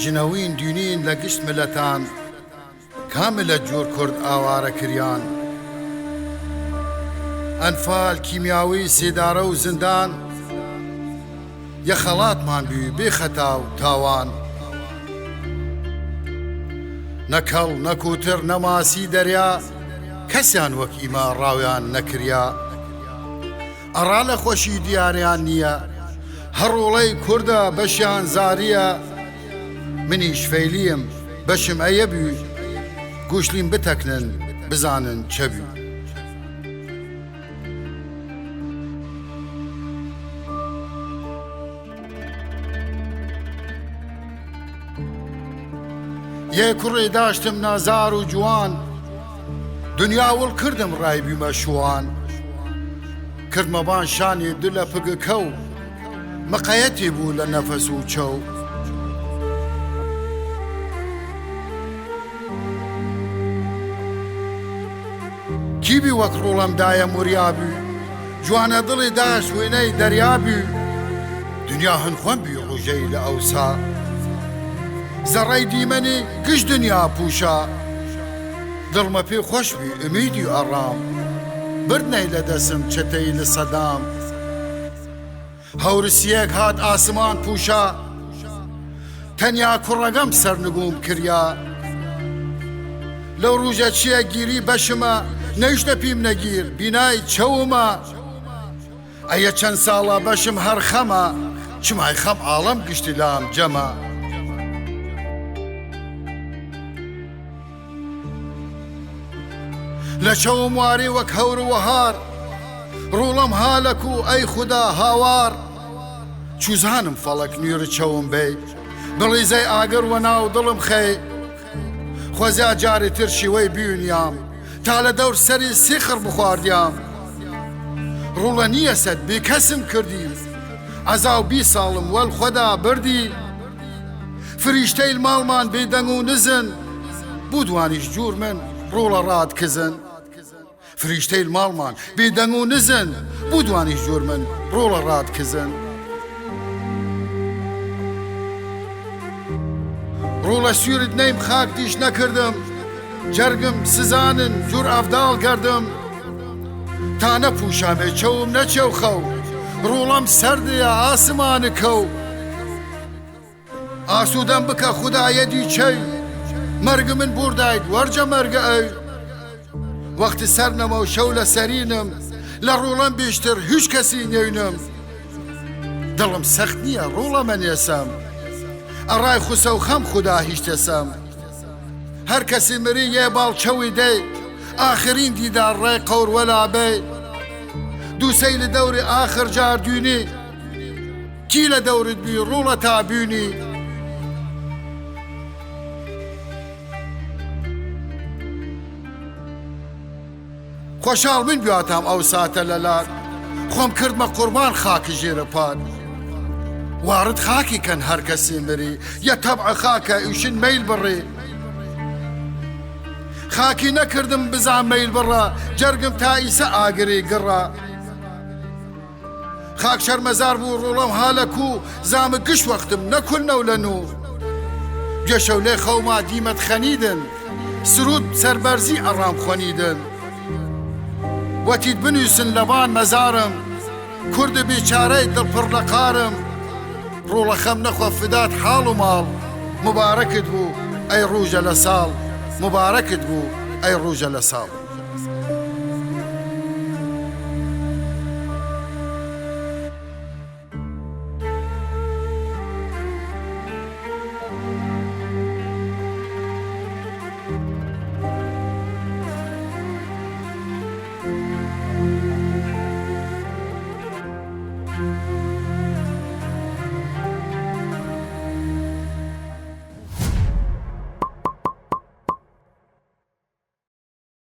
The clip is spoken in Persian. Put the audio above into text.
ژنەوین دوینین لە گشت ملەتان کاملە جۆر کورد ئاوارە کریان ئەنفال کیمیاوی سێدارە و زندان یە خەڵاتمان بووی بێ خەتا و تاوان نەکەڵ نەکوتر نەماسی دەریا کەسیان وەک ئیما ڕاویان نەکریا ئەڕا لە خۆشی دیاریان نییە هەڕۆڵەی کووردە بەشیان زاریە منیش فەیلیم بەشم ئەیە بووی گوشلیم بتەکنن بزانن چە بوو یە کوڕێ داشتم نازار و جوان دنیاوڵ کردم ڕای بیمە شوان کردمەبان شانی دلە پگەکە و مەقەیەتی بوو لە نەفەس و چەو کیبی وەک ڕۆڵەمدایە موریابی جوانە دڵی داشت وێنەی دەریابی دنیا هەنخۆم بی ڕۆژەی لە ئەوسا زەڕەی دیمەنی گشت دنیا پوشا دڵمە پێ خۆش بی ئومیدی و ئەڕام بردنەی لە دەسم چەتەی لە سەدام هەورسیەک هات ئاسمان پوشا تەنیا کوڕەگەم سەرنگوم کریا لەو ڕوژە چیە گیری بەشمە نەیشتە پیم نەگیر بینای چەومە ئەیە چەند ساڵە بەشم هەر خەمە چمای خەم ئاڵەم گشتی لام جەمە لە چەوم واری وەک هەور و وەهار ڕوڵەم هالەک و ئەی خودا هاوار چوزانم فەڵک نوێر چەوم بێ دڵیزەی ئاگر وە ناو دڵم خەی خۆزیا جاری تر شیوەی بیونیام تا لە دەور سەری سیخر بخواردیام ڕوڵە نییە سەد بێ کەسم کردی عەزا و 20 ساڵم وەل خۆدا بردی فریشتەی ماڵمان بێدەنگ و نزن بوو دوانیش جوور من ڕوڵە ڕاد کزن فریشتەی ماڵمان بێدەنگ و نزن بوو دوانیش جوور من ڕوڵە ڕاد کزن ڕوڵە سوورت نەیم خاک دیش نەکردم جەرگم سزانن جوور ئەفداڵ گەردم تا نەپوشامێ چەوم نەچێو خەو ڕوڵەم سەردەیە ئاسمانە کەو ئاسوودەم بکە خودایەتی چەی مەرگ من بوردایت وەرجە مەرگە ئەی وەختی سەر نەمە و شەو لە سەرینم لە ڕوڵەم بیشتر هیچ کەسی نێینم دڵم سەخت نییە ڕوڵە مەنێسەم ئەڕای خوسە و خەم خودا هیچ تێسەم هەر کەسی مری یێ باڵچەوی دەی ئاخرین دیدار ڕێ قەور وەلابێ دووسەی لە دەوری ئاخر جار دوینی کی لە دەورت بی ڕوڵە تابیونی خۆشحاڵ من بیاتام ئەو ساتە لەلار خۆم کردمە قوربان خاکی ژێرە پات وارد خاکی کەن هەر کەسی مری یە تەبعە خاکە ئیشن مەیل بڕێ خاکی نەکردم بزان مەیل بڕە جەرگم تا ئیسە ئاگری گڕە خاک شەرمەزار بوو ڕوڵەم هالەک و زامە گشت وەختم نەکولنەو لە نوو گێشەو لێ خەوما دیمەت خەنیدن سرود سەربەرزی ئەڕام خۆنیدن وەتیت بنووسن لەبان مەزارم کوردە بێچارەی دڵپڕ لە قارم ڕوڵە خەم نەخوا فدات حاڵ و ماڵ مبارەکت بوو ئەی ڕوژە لە ساڵ مبارەکت بوو ئەی ڕوژە لە ساڵ